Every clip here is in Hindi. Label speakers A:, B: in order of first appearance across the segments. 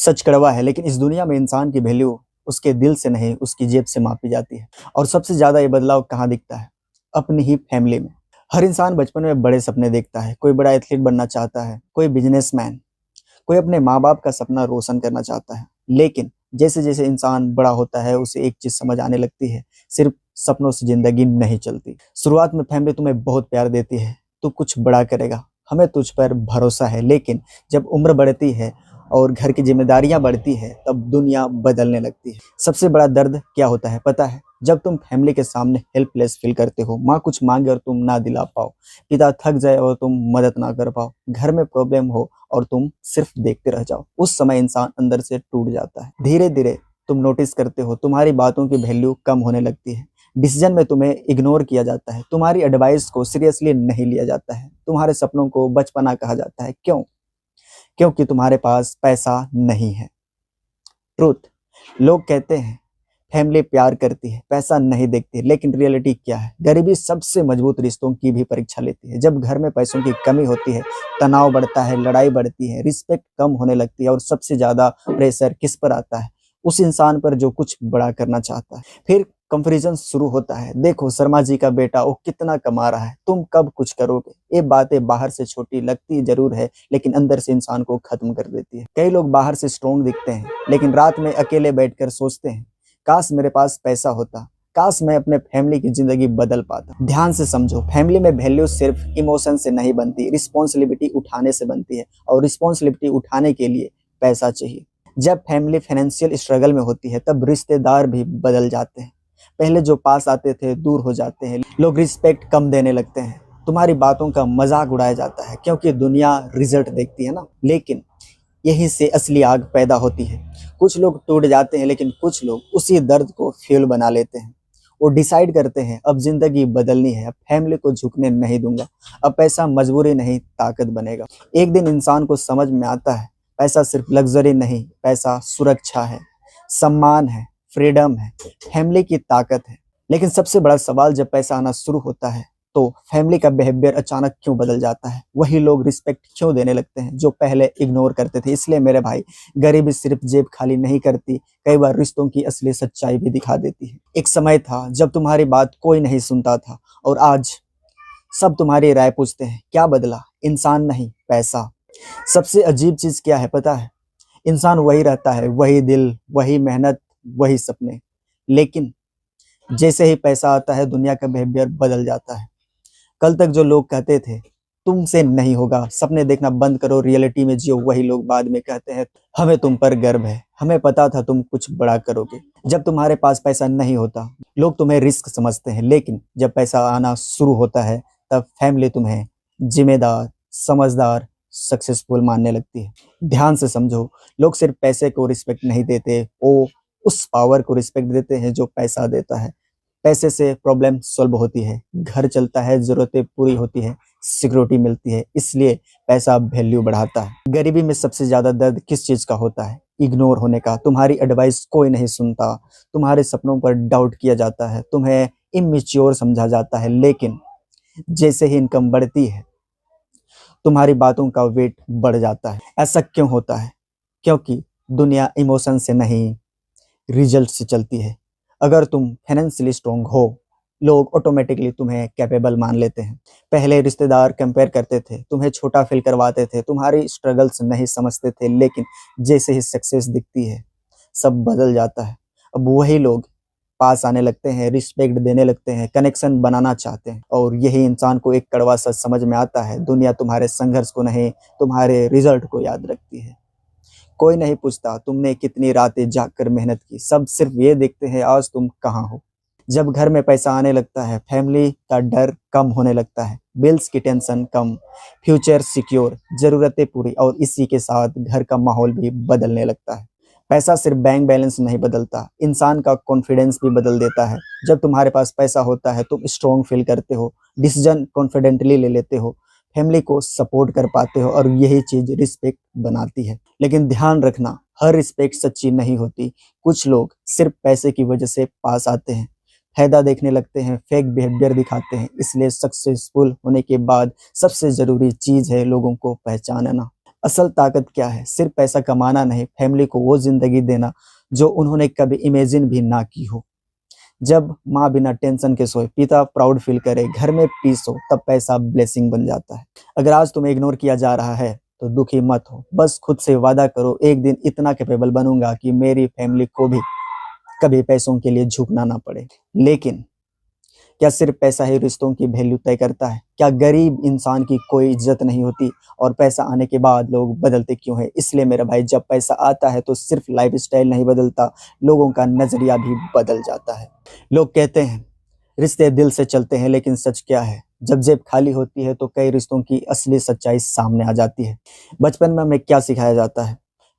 A: सच कड़वा है, लेकिन इस दुनिया में इंसान की वैल्यू उसके दिल से नहीं, उसकी जेब से मापी जाती है। और सबसे ज़्यादा ये बदलाव कहाँ दिखता है? अपनी ही फैमिली में। हर इंसान बचपन में बड़े सपने देखता है। कोई बड़ा एथलीट बनना चाहता है, कोई बिजनेसमैन, कोई अपने माँ-बाप का सपना रोशन करना चाहता है। लेकिन जैसे-जैसे इंसान बड़ा होता है, उसे एक चीज़ समझ आने लगती है, सिर्फ़ सपनों से ज़िंदगी नहीं चलती। शुरुआत में फैमिली तुम्हें बहुत प्यार देती है, तू कुछ बड़ा करेगा, हमें तुझ पर भरोसा है। लेकिन जब उम्र बढ़ती है और घर की ज़िम्मेदारियाँ बढ़ती है, तब दुनिया बदलने लगती है। सबसे बड़ा दर्द क्या होता है पता है? जब तुम फैमिली के सामने हेल्पलेस फ़ील करते हो, माँ कुछ माँगे और तुम ना दिला पाओ, पिता थक जाए और तुम मदद ना कर पाओ, घर में प्रॉब्लम हो और तुम सिर्फ देखते रह जाओ। उस समय इंसान अंदर से टूट जाता है। धीरे-धीरे तुम नोटिस करते हो, तुम्हारी बातों की वैल्यू कम होने लगती है। डिसीजन में तुम्हें इग्नोर किया जाता है, तुम्हारी एडवाइस को सीरियसली नहीं लिया जाता है, तुम्हारे सपनों को बचपना कहा जाता है। क्यों? क्योंकि तुम्हारे पास पैसा नहीं है। ट्रुथ, लोग कहते हैं फैमिली प्यार करती है, पैसा नहीं देखती, लेकिन रियलिटी क्या है? गरीबी सबसे मजबूत रिश्तों की भी परीक्षा लेती है। जब घर में पैसों की कमी होती है, तनाव बढ़ता है, लड़ाई बढ़ती है, रिस्पेक्ट कम होने लगती है और सबसे ज़्यादा प्रेशर किस पर आता है? उस इंसान पर जो कुछ बड़ा करना चाहता है। फिर कंपैरिजन शुरू होता है। देखो शर्मा जी का बेटा वो कितना कमा रहा है, तुम कब कुछ करोगे? ये बातें बाहर से छोटी लगती जरूर है, लेकिन अंदर से इंसान को खत्म कर देती है। कई लोग बाहर से स्ट्रॉन्ग दिखते हैं, लेकिन रात में अकेले बैठकर सोचते हैं, काश मेरे पास पैसा होता, काश मैं अपने फैमिली की जिंदगी बदल पाता। ध्यान से समझो, फैमिली में वैल्यू सिर्फ इमोशन से नहीं बनती, रिस्पॉन्सिबिलिटी उठाने से बनती है। और रिस्पॉन्सिबिलिटी उठाने के लिए पैसा चाहिए। जब फैमिली फाइनेंशियल स्ट्रगल में होती है, तब रिश्तेदार भी बदल जाते हैं। पहले जो पास आते थे दूर हो जाते हैं, लोग रिस्पेक्ट कम देने लगते हैं, तुम्हारी बातों का मजाक उड़ाया जाता है, क्योंकि दुनिया रिजल्ट देखती है ना। लेकिन यहीं से असली आग पैदा होती है। कुछ लोग टूट जाते हैं, लेकिन कुछ लोग उसी दर्द को फ्यूल बना लेते हैं। वो डिसाइड करते हैं अब जिंदगी बदलनी है, अब फैमिली को झुकने नहीं दूंगा, अब पैसा मजबूरी नहीं ताकत बनेगा। एक दिन इंसान को समझ में आता है, पैसा सिर्फ लग्जरी नहीं, पैसा सुरक्षा है, सम्मान है, फ्रीडम है, फैमिली की ताकत है। लेकिन सबसे बड़ा सवाल, जब पैसा आना शुरू होता है तो फैमिली का बिहेवियर अचानक क्यों बदल जाता है? वही लोग रिस्पेक्ट क्यों देने लगते हैं जो पहले इग्नोर करते थे? इसलिए मेरे भाई, गरीबी सिर्फ जेब खाली नहीं करती, कई बार रिश्तों की असली सच्चाई भी दिखा देती है। एक समय था जब तुम्हारी बात कोई नहीं सुनता था, और आज सब तुम्हारी राय पूछते हैं। क्या बदला? इंसान नहीं, पैसा। सबसे अजीब चीज क्या है पता है? इंसान वही रहता है, वही दिल, वही मेहनत, वही सपने। लेकिन जैसे ही पैसा आता है, दुनिया का बिहेवियर बदल जाता है। कल तक जो लोग कहते थे तुमसे नहीं होगा, सपने देखना बंद करो, रियलिटी में जियो, वही लोग बाद में कहते हैं हमें तुम पर गर्व है, हमें पता था तुम कुछ बड़ा करोगे। जब तुम्हारे पास पैसा नहीं होता, लोग तुम्हें रिस्क समझते हैं, लेकिन जब पैसा आना शुरू होता है, तब फैमिली तुम्हें जिम्मेदार, समझदार, सक्सेसफुल मानने लगती है। ध्यान से समझो, लोग सिर्फ पैसे को रिस्पेक्ट नहीं देते, वो उस पावर को रिस्पेक्ट देते हैं जो पैसा देता है। पैसे से प्रॉब्लम सॉल्व होती है, घर चलता है, जरूरतें पूरी होती है, सिक्योरिटी मिलती है, इसलिए पैसा वैल्यू बढ़ाता है। गरीबी में सबसे ज्यादा दर्द किस चीज का होता है? इग्नोर होने का। तुम्हारी एडवाइस कोई नहीं सुनता, तुम्हारे सपनों पर डाउट किया जाता है, तुम्हें इमेच्योर समझा जाता है। लेकिन जैसे ही इनकम बढ़ती है, तुम्हारी बातों का वेट बढ़ जाता है। ऐसा क्यों होता है? क्योंकि दुनिया इमोशन से नहीं, रिजल्ट से चलती है। अगर तुम फाइनेंशियली स्ट्रांग हो, लोग ऑटोमेटिकली तुम्हें कैपेबल मान लेते हैं। पहले रिश्तेदार कंपेयर करते थे, तुम्हें छोटा फील करवाते थे, तुम्हारी स्ट्रगल्स नहीं समझते थे, लेकिन जैसे ही सक्सेस दिखती है, सब बदल जाता है। अब वही लोग पास आने लगते हैं, रिस्पेक्ट देने लगते हैं, कनेक्शन बनाना चाहते हैं। और यही इंसान को एक कड़वा सच समझ में आता है, दुनिया तुम्हारे संघर्ष को नहीं, तुम्हारे रिजल्ट को याद रखती है। कोई नहीं पूछता तुमने कितनी रातें जागकर मेहनत की, सब सिर्फ ये देखते हैं आज तुम कहाँ हो। जब घर में पैसा आने लगता है, फैमिली का डर कम होने लगता है, बिल्स की टेंशन कम, फ्यूचर सिक्योर, जरूरतें पूरी, और इसी के साथ घर का माहौल भी बदलने लगता है। पैसा सिर्फ बैंक बैलेंस नहीं बदलता, इंसान का कॉन्फिडेंस भी बदल देता है। जब तुम्हारे पास पैसा होता है, तुम स्ट्रॉन्ग फील करते हो, डिसीजन कॉन्फिडेंटली ले लेते हो, फैमिली को सपोर्ट कर पाते हो, और यही चीज रिस्पेक्ट बनाती है। लेकिन ध्यान रखना, हर रिस्पेक्ट सच्ची नहीं होती। कुछ लोग सिर्फ पैसे की वजह से पास आते हैं, फायदा देखने लगते हैं, फेक बिहेवियर दिखाते हैं। इसलिए सक्सेसफुल होने के बाद सबसे जरूरी चीज है लोगों को पहचानना। असल ताकत क्या है? सिर्फ पैसा कमाना नहीं, फैमिली को वो ज़िंदगी देना जो उन्होंने कभी इमेजिन भी ना की हो। जब माँ बिना टेंशन के सोए, पिता प्राउड फील करे, घर में पीस हो, तब पैसा ब्लेसिंग बन जाता है। अगर आज तुम्हें इग्नोर किया जा रहा है, तो दुखी मत हो। बस खुद से वादा करो, एक दिन इतना कैपेबल बनूँगा कि मेरी फैमिली को भी कभी पैसों के लिए झुकना ना पड़े। लेकिन क्या सिर्फ पैसा ही रिश्तों की वैल्यू तय करता है? क्या गरीब इंसान की कोई इज्जत नहीं होती? और पैसा आने के बाद लोग बदलते क्यों हैं? इसलिए मेरा भाई, जब पैसा आता है तो सिर्फ लाइफस्टाइल नहीं बदलता, लोगों का नजरिया भी बदल जाता है। लोग कहते हैं रिश्ते दिल से चलते हैं, लेकिन सच क्या है? जब जेब खाली होती है तो कई रिश्तों की असली सच्चाई सामने आ जाती है। बचपन में हमें क्या सिखाया जाता है?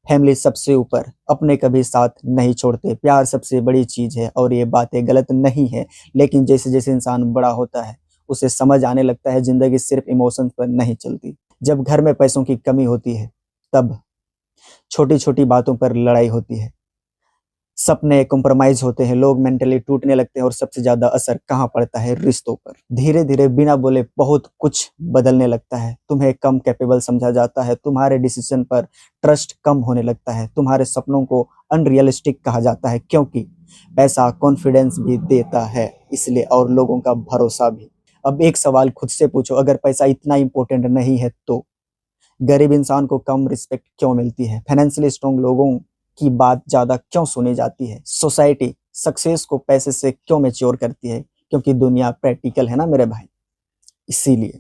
A: फैमिली सबसे ऊपर, अपने कभी साथ नहीं छोड़ते, प्यार सबसे बड़ी चीज है। और ये बातें गलत नहीं है, लेकिन जैसे जैसे इंसान बड़ा होता है, उसे समझ आने लगता है जिंदगी सिर्फ इमोशंस पर नहीं चलती। जब घर में पैसों की कमी होती है, तब छोटी छोटी बातों पर लड़ाई होती है, सपने कॉम्प्रोमाइज होते हैं, लोग मेंटली टूटने लगते हैं। और सबसे ज्यादा असर कहाँ पड़ता है? रिश्तों पर। धीरे धीरे बिना बोले बहुत कुछ बदलने लगता है। तुम्हें कम कैपेबल समझा जाता है, तुम्हारे डिसीजन पर ट्रस्ट कम होने लगता है, तुम्हारे सपनों को अनरियलिस्टिक कहा जाता है, क्योंकि पैसा कॉन्फिडेंस भी देता है, इसलिए, और लोगों का भरोसा भी। अब एक सवाल खुद से पूछो, अगर पैसा इतना इंपॉर्टेंट नहीं है तो गरीब इंसान को कम रिस्पेक्ट क्यों मिलती है? फाइनेंशियली स्ट्रॉन्ग लोगों की बात ज्यादा क्यों सुनी जाती है? सोसाइटी सक्सेस को पैसे से क्यों मैच्योर करती है? क्योंकि दुनिया प्रैक्टिकल है ना मेरे भाई। इसीलिए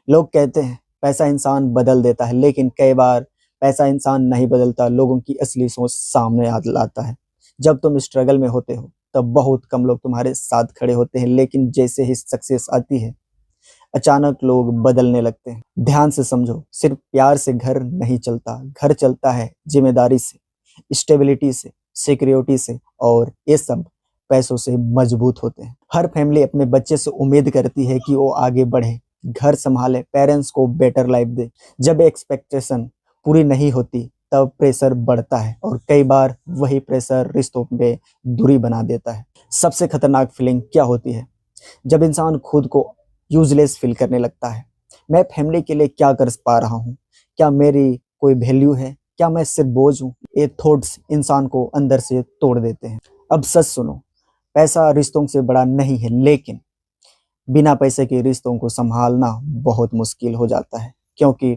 A: लोग कहते हैं पैसा इंसान बदल देता है, लेकिन कई बार पैसा इंसान नहीं बदलता, लोगों की असली सोच सामने आ लाता है। जब तुम स्ट्रगल में होते हो, तब बहुत कम लोग तुम्हारे साथ खड़े होते हैं, लेकिन जैसे ही सक्सेस आती है, अचानक लोग बदलने लगते हैं। ध्यान से समझो, सिर्फ प्यार से घर नहीं चलता, घर चलता है जिम्मेदारी से, स्टेबिलिटी से, सिक्योरिटी से, और ये सब पैसों से मजबूत होते हैं। हर फैमिली अपने बच्चे से उम्मीद करती है कि वो आगे बढ़े, घर संभाले, पेरेंट्स को बेटर लाइफ दे। जब एक्सपेक्टेशन पूरी नहीं होती, तब प्रेशर बढ़ता है, और कई बार वही प्रेशर रिश्तों में दूरी बना देता है। सबसे खतरनाक फीलिंग क्या होती है? जब इंसान खुद को यूजलेस फील करने लगता है। मैं फैमिली के लिए क्या कर पा रहा हूँ? क्या मेरी कोई वैल्यू है? क्या मैं सिर्फ बोझ हूँ? ये थॉट्स इंसान को अंदर से तोड़ देते हैं। अब सच सुनो, पैसा रिश्तों से बड़ा नहीं है, लेकिन बिना पैसे के रिश्तों को संभालना बहुत मुश्किल हो जाता है, क्योंकि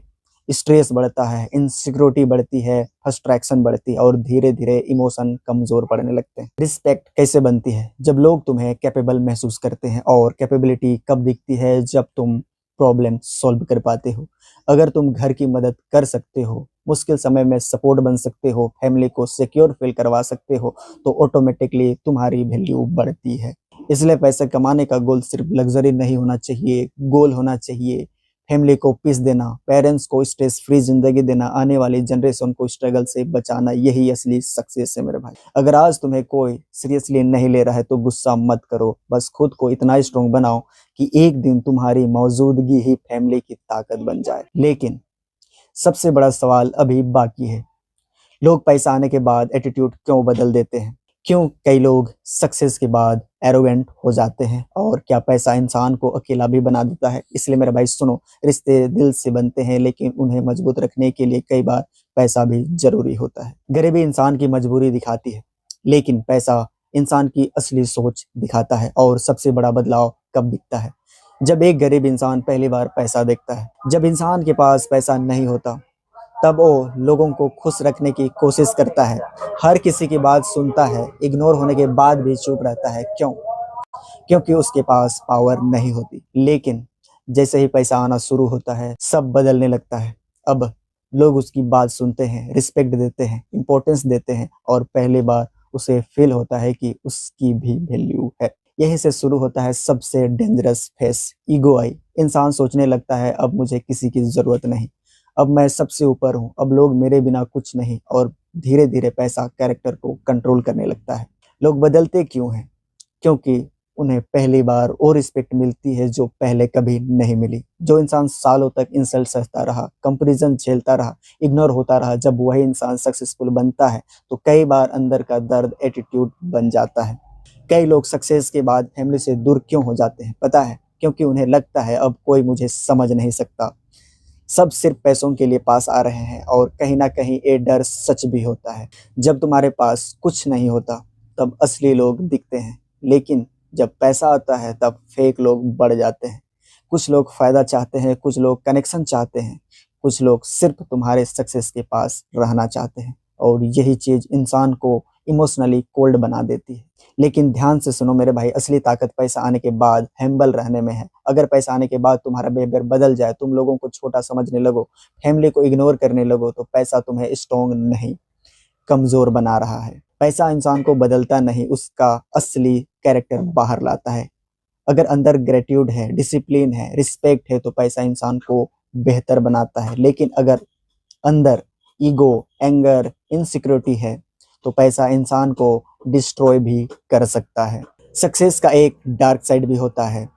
A: स्ट्रेस बढ़ता है, इनसिक्योरिटी बढ़ती है, फ्रस्ट्रेशन बढ़ती है, और धीरे धीरे इमोशन कमजोर पड़ने लगते हैं। रिस्पेक्ट कैसे बनती है? जब लोग तुम्हें कैपेबल महसूस करते हैं। और कैपेबिलिटी कब दिखती है? जब तुम प्रॉब्लम सॉल्व कर पाते हो। अगर तुम घर की मदद कर सकते हो, मुश्किल समय में सपोर्ट बन सकते हो, फैमिली को सिक्योर फील करवा सकते हो, तो ऑटोमेटिकली तुम्हारी वैल्यू बढ़ती है। इसलिए पैसे कमाने का गोल सिर्फ लग्जरी नहीं होना चाहिए, गोल होना चाहिए फैमिली को पीस देना, पेरेंट्स को स्ट्रेस फ्री जिंदगी देना, आने वाली जनरेशन को स्ट्रगल से बचाना। यही असली सक्सेस है मेरे भाई। अगर आज तुम्हें कोई सीरियसली नहीं ले रहा है, तो गुस्सा मत करो, बस खुद को इतना स्ट्रॉन्ग बनाओ कि एक दिन तुम्हारी मौजूदगी ही फैमिली की ताकत बन जाए। लेकिन सबसे बड़ा सवाल अभी बाकी है, लोग पैसा आने के बाद एटीट्यूड क्यों बदल देते हैं? क्यों कई लोग सक्सेस के बाद एरोगेंट हो जाते हैं? और क्या पैसा इंसान को अकेला भी बना देता है? इसलिए मेरा भाई सुनो, रिश्ते दिल से बनते हैं, लेकिन उन्हें मजबूत रखने के लिए कई बार पैसा भी जरूरी होता है। गरीबी इंसान की मजबूरी दिखाती है, लेकिन पैसा इंसान की असली सोच दिखाता है। और सबसे बड़ा बदलाव कब दिखता है? जब एक गरीब इंसान पहली बार पैसा देखता है। जब इंसान के पास पैसा नहीं होता, तब वो लोगों को खुश रखने की कोशिश करता है, हर किसी की बात सुनता है, इग्नोर होने के बाद भी चुप रहता है। क्यों? क्योंकि उसके पास पावर नहीं होती। लेकिन जैसे ही पैसा आना शुरू होता है, सब बदलने लगता है। अब लोग उसकी बात सुनते हैं, रिस्पेक्ट देते हैं, इंपॉर्टेंस देते हैं, और पहली बार उसे फील होता है कि उसकी भी वैल्यू है। यहीं से शुरू होता है सबसे डेंजरस फेस, ईगो आई। इंसान सोचने लगता है, अब मुझे किसी की जरूरत नहीं, अब मैं सबसे ऊपर हूँ, अब लोग मेरे बिना कुछ नहीं। और धीरे धीरे पैसा कैरेक्टर को कंट्रोल करने लगता है। लोग बदलते क्यों हैं? क्योंकि उन्हें पहली बार वो रिस्पेक्ट मिलती है जो पहले कभी नहीं मिली। जो इंसान सालों तक इंसल्ट सहता रहा, कंपैरिजन झेलता रहा, इग्नोर होता रहा, जब वही इंसान सक्सेसफुल बनता है, तो कई बार अंदर का दर्द एटीट्यूड बन जाता है। कई लोग सक्सेस के बाद फैमिली से दूर क्यों हो जाते हैं? पता है? क्योंकि उन्हें लगता है अब कोई मुझे समझ नहीं सकता। सब सिर्फ पैसों के लिए पास आ रहे हैं और कहीं ना कहीं ये डर सच भी होता है। जब तुम्हारे पास कुछ नहीं होता तब असली लोग दिखते हैं, लेकिन जब पैसा आता है तब फेक लोग बढ़ जाते हैं। कुछ लोग फायदा चाहते हैं, कुछ लोग कनेक्शन चाहते हैं, कुछ लोग सिर्फ तुम्हारे सक्सेस के पास रहना चाहते हैं, और यही चीज इंसान को इमोशनली कोल्ड बना देती है। लेकिन ध्यान से सुनो मेरे भाई, असली ताकत पैसा आने के बाद हेम्बल रहने में है। अगर पैसा आने के बाद तुम्हारा बिहेवियर बदल जाए, तुम लोगों को छोटा समझने लगो, फैमिली को इग्नोर करने लगो, तो पैसा तुम्हें स्ट्रॉन्ग नहीं, कमजोर बना रहा है। पैसा इंसान को बदलता नहीं, उसका असली कैरेक्टर बाहर लाता है। अगर अंदर ग्रेट्यूड है, डिसिप्लिन है, रिस्पेक्ट है, तो पैसा इंसान को बेहतर बनाता है। लेकिन अगर अंदर ईगो, एंगर, इनसिक्योरिटी है, तो पैसा इंसान को डिस्ट्रॉय भी कर सकता है। सक्सेस का एक डार्क साइड भी होता है,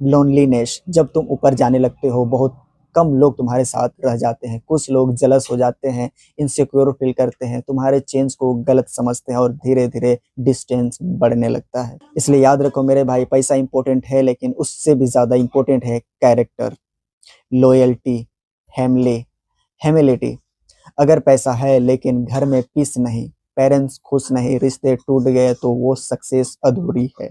A: लोनलीनेस। जब तुम ऊपर जाने लगते हो, बहुत कम लोग तुम्हारे साथ रह जाते हैं। कुछ लोग जलस हो जाते हैं, इनसिक्योर फील करते हैं, तुम्हारे चेंज को गलत समझते हैं और धीरे धीरे डिस्टेंस बढ़ने लगता है। इसलिए याद रखो मेरे भाई, पैसा इंपॉर्टेंट है, लेकिन उससे भी ज्यादा इंपॉर्टेंट है कैरेक्टर, लॉयल्टी, फैमिली, ह्यूमिलिटी। अगर पैसा है लेकिन घर में पीस नहीं, पेरेंट्स खुश नहीं, रिश्ते टूट गए, तो वो सक्सेस अधूरी है।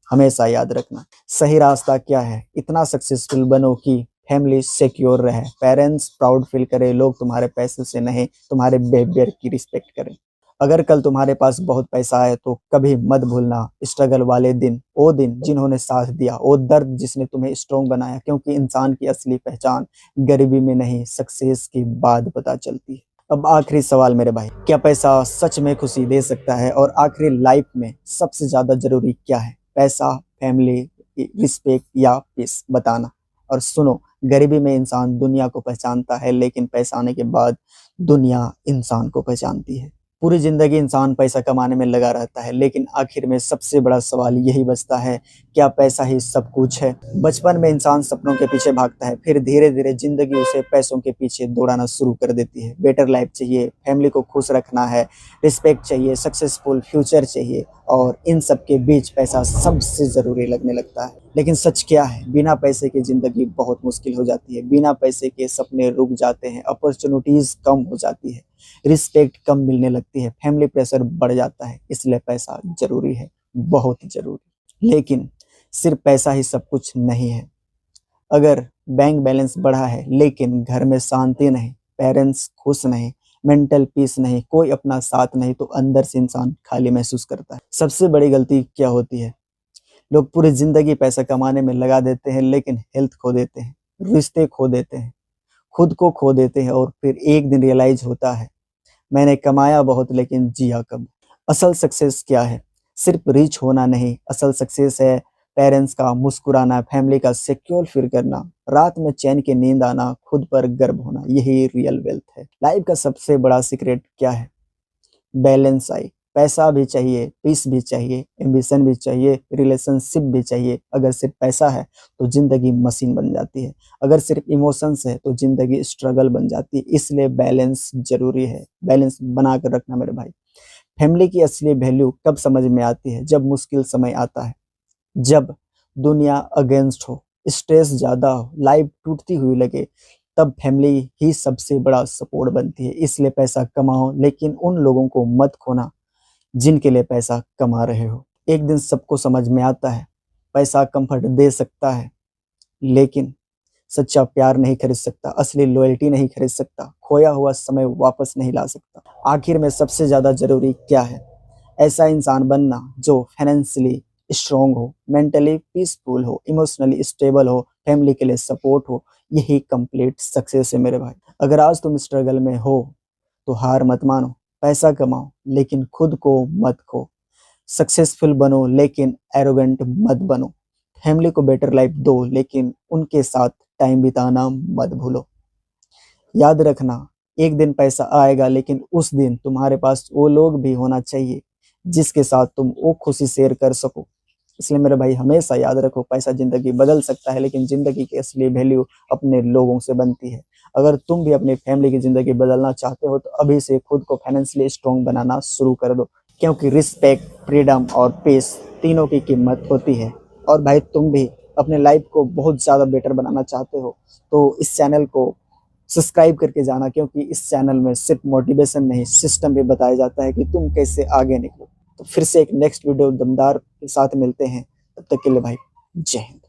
A: हमेशा याद रखना। सही रास्ता क्या है? इतना सक्सेसफुल बनो कि फैमिली सिक्योर रहे, पेरेंट्स प्राउड फील करे, लोग तुम्हारे पैसे से नहीं, तुम्हारे बिहेवियर की रिस्पेक्ट करें। अगर कल तुम्हारे पास बहुत पैसा है तो कभी मत भूलना स्ट्रगल वाले दिन, वो दिन जिन्होंने साथ दिया, वो दर्द जिसने तुम्हें स्ट्रॉन्ग बनाया। क्योंकि इंसान की असली पहचान गरीबी में नहीं, सक्सेस के बाद पता चलती है। अब आखिरी सवाल मेरे भाई, क्या पैसा सच में खुशी दे सकता है? और आखिरी लाइफ में सबसे ज्यादा जरूरी क्या है? पैसा, फैमिली, रिस्पेक्ट या पीस? बताना। और सुनो, गरीबी में इंसान दुनिया को पहचानता है, लेकिन पैसा आने के बाद दुनिया इंसान को पहचानती है। पूरी जिंदगी इंसान पैसा कमाने में लगा रहता है, लेकिन आखिर में सबसे बड़ा सवाल यही बचता है, क्या पैसा ही सब कुछ है? बचपन में इंसान सपनों के पीछे भागता है, फिर धीरे धीरे जिंदगी उसे पैसों के पीछे दौड़ाना शुरू कर देती है। बेटर लाइफ चाहिए, फैमिली को खुश रखना है, रिस्पेक्ट चाहिए, सक्सेसफुल फ्यूचर चाहिए, और इन सब के बीच पैसा सबसे जरूरी लगने लगता है। लेकिन सच क्या है? बिना पैसे की जिंदगी बहुत मुश्किल हो जाती है। बिना पैसे के सपने रुक जाते हैं, अपॉर्चुनिटीज कम हो जाती है, रिस्पेक्ट कम मिलने लगती है, फैमिली प्रेशर बढ़ जाता है। इसलिए पैसा जरूरी है, बहुत जरूरी। लेकिन सिर्फ पैसा ही सब कुछ नहीं है। अगर बैंक बैलेंस बढ़ा है लेकिन घर में शांति नहीं, पेरेंट्स खुश नहीं, मेंटल पीस नहीं, कोई अपना साथ नहीं, तो अंदर से इंसान खाली महसूस करता है। सबसे बड़ी गलती क्या होती है? लोग पूरी जिंदगी पैसा कमाने में लगा देते हैं, लेकिन हेल्थ खो देते हैं, रिश्ते खो देते हैं, खुद को खो देते हैं, और फिर एक दिन रियलाइज होता है, मैंने कमाया बहुत लेकिन जिया कब? असल सक्सेस क्या है? सिर्फ रिच होना नहीं, असल सक्सेस है पेरेंट्स का मुस्कुराना, फैमिली का सिक्योर फील करना, रात में चैन की नींद आना, खुद पर गर्व होना। यही रियल वेल्थ है। लाइफ का सबसे बड़ा सीक्रेट क्या है? Balance I. पैसा भी चाहिए, पीस भी चाहिए, एम्बिशन भी चाहिए, रिलेशनशिप भी चाहिए। अगर सिर्फ पैसा है तो जिंदगी मशीन बन जाती है, अगर सिर्फ इमोशंस है तो जिंदगी स्ट्रगल बन जाती है। इसलिए बैलेंस जरूरी है, बैलेंस बना कर रखना मेरे भाई। फैमिली की असली वैल्यू कब समझ में आती है? जब मुश्किल समय आता है, जब दुनिया अगेंस्ट हो, स्ट्रेस ज्यादा हो, लाइफ टूटती हुई लगे, तब फैमिली ही सबसे बड़ा सपोर्ट बनती है। इसलिए पैसा कमाओ, लेकिन उन लोगों को मत खोना जिनके लिए पैसा कमा रहे हो। एक दिन सबको समझ में आता है, पैसा कंफर्ट दे सकता है, लेकिन सच्चा प्यार नहीं खरीद सकता, असली लॉयल्टी नहीं खरीद सकता, खोया हुआ समय वापस नहीं ला सकता। आखिर में सबसे ज्यादा जरूरी क्या है? ऐसा इंसान बनना जो फाइनेंशियली स्ट्रांग हो, मेंटली पीसफुल हो, इमोशनली स्टेबल हो, फैमिली के लिए सपोर्ट हो। यही कंप्लीट सक्सेस है मेरे भाई। अगर आज तुम स्ट्रगल में हो तो हार मत मानो, पैसा कमाओ लेकिन खुद को मत खो, सक्सेसफुल बनो लेकिन एरोगेंट मत बनो, फैमिली को बेटर लाइफ दो लेकिन उनके साथ टाइम बिताना मत भूलो। याद रखना, एक दिन पैसा आएगा, लेकिन उस दिन तुम्हारे पास वो लोग भी होना चाहिए जिसके साथ तुम वो खुशी शेयर कर सको। इसलिए मेरे भाई, हमेशा याद रखो, पैसा जिंदगी बदल सकता है, लेकिन जिंदगी की असली वैल्यू अपने लोगों से बनती है। अगर तुम भी अपनी फैमिली की जिंदगी बदलना चाहते हो तो अभी से खुद को फाइनेंशियली स्ट्रॉन्ग बनाना शुरू कर दो, क्योंकि रिस्पेक्ट, फ्रीडम और पीस तीनों की कीमत होती है। और भाई, तुम भी अपने लाइफ को बहुत ज़्यादा बेटर बनाना चाहते हो तो इस चैनल को सब्सक्राइब करके जाना, क्योंकि इस चैनल में सिर्फ मोटिवेशन नहीं, सिस्टम भी बताया जाता है कि तुम कैसे आगे निकलो। तो फिर से एक नेक्स्ट वीडियो दमदार के साथ मिलते हैं, तब तक के लिए भाई जय हिंद।